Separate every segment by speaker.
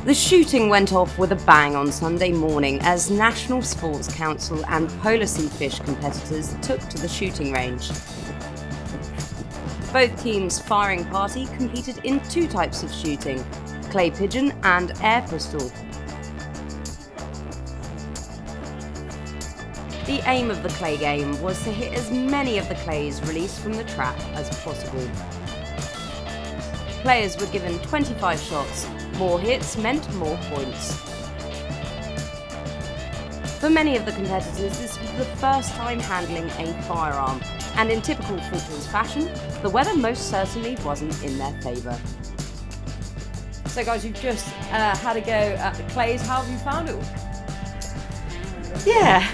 Speaker 1: The shooting went off with a bang on Sunday morning as National Sports Council and Polar Sea Fish competitors took to the shooting range. Both teams' firing party competed in two types of shooting, clay pigeon and air pistol. The aim of the clay game was to hit as many of the clays released from the trap as possible. Players were given 25 shots. More hits meant more points. For many of the competitors, this was the first time handling a firearm, and in typical Falklands fashion, the weather most certainly wasn't in their favour. So guys, you've just had a go at the clays. How have you found it all?
Speaker 2: Yeah,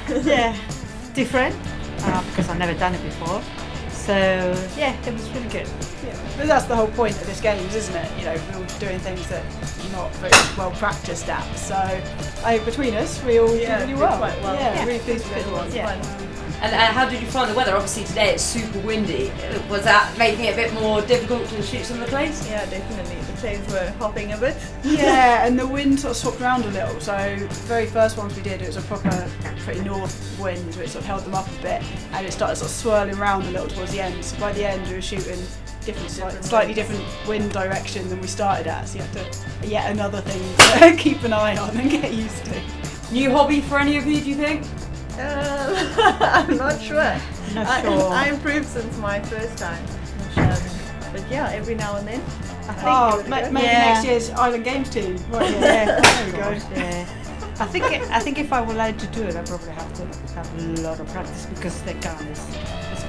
Speaker 2: different, because I've never done it before. So yeah, it was really good.
Speaker 3: Yeah, but that's the whole point of this games, isn't it? You know, we're all doing things that you're not very well practiced at. So between us, we all did really well.
Speaker 4: Quite well.
Speaker 3: Yeah, really pleased with everyone.
Speaker 2: Yeah.
Speaker 1: And how did you find the weather? Obviously today it's super windy. Was that making it a bit more difficult to shoot some of the clays?
Speaker 4: Yeah, definitely. The clays were hopping a bit.
Speaker 3: Yeah, and the wind sort of swapped around a little. So the very first ones we did, it was a proper, pretty north wind, which sort of held them up a bit, and it started sort of swirling around a little towards the end. So by the end, we were shooting slightly different wind direction than we started at. So you have to yet another thing to keep an eye on and get used to.
Speaker 1: New hobby for any of you, do you think?
Speaker 4: I'm not sure.
Speaker 2: Not sure.
Speaker 4: I improved since my first time. But yeah, every now and then.
Speaker 3: I think maybe next year's Island Games team. Right, yeah, there we go.
Speaker 2: Yeah. I think if I were allowed to do it, I probably have to have a lot of practice because the gun is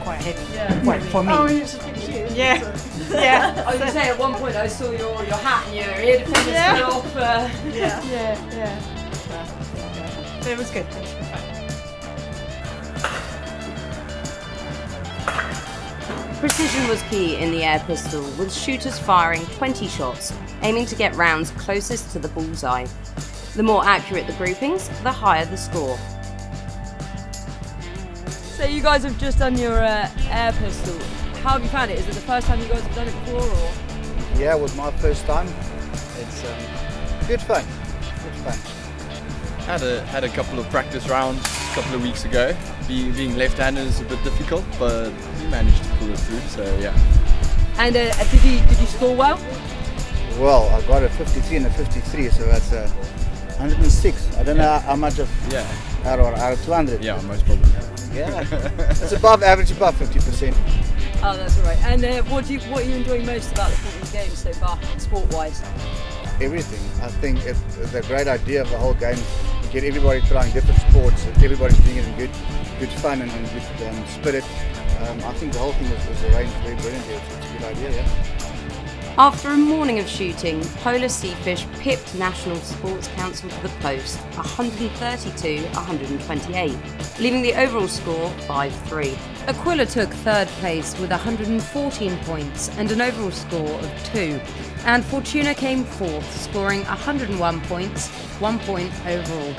Speaker 2: quite heavy.
Speaker 4: Yeah,
Speaker 2: well, for me.
Speaker 3: Oh, it's a big shoot.
Speaker 2: Yeah.
Speaker 3: So.
Speaker 2: Yeah.
Speaker 1: I was going to say, at one point I saw your hat and your ear defenders fell off.
Speaker 3: Yeah.
Speaker 2: But it was good. It was good fun.
Speaker 1: Precision was key in the air pistol, with shooters firing 20 shots, aiming to get rounds closest to the bullseye. The more accurate the groupings, the higher the score. So you guys have just done your air pistol. How have you found it? Is it the first time you guys have done it before, or?
Speaker 5: Yeah, it was my first time. It's good fun. Good fun.
Speaker 6: Had a couple of practice rounds a couple of weeks ago. Being left-handed is a bit difficult, but we managed to pull it through. So yeah. And
Speaker 1: did you score well?
Speaker 5: Well, I got a 53 and a 53, so that's 106. I don't know how much of out of 200.
Speaker 6: Yeah, most probably.
Speaker 5: Yeah, it's above average, above 50%.
Speaker 1: Oh, that's all right. And what are you enjoying most about the Falklands Games so far, sport-wise?
Speaker 5: Everything. I think it's a great idea of the whole game. Get everybody trying different sports. Everybody's doing it in good fun and good spirit. I think the whole thing is arranged very brilliantly. It's a good idea, yeah.
Speaker 1: After a morning of shooting, Polar Sea Fish pipped National Sports Council to the post, 132-128, leaving the overall score 5-3. Aquila took third place with 114 points and an overall score of 2, and Fortuna came fourth, scoring 101 points, 1 point overall.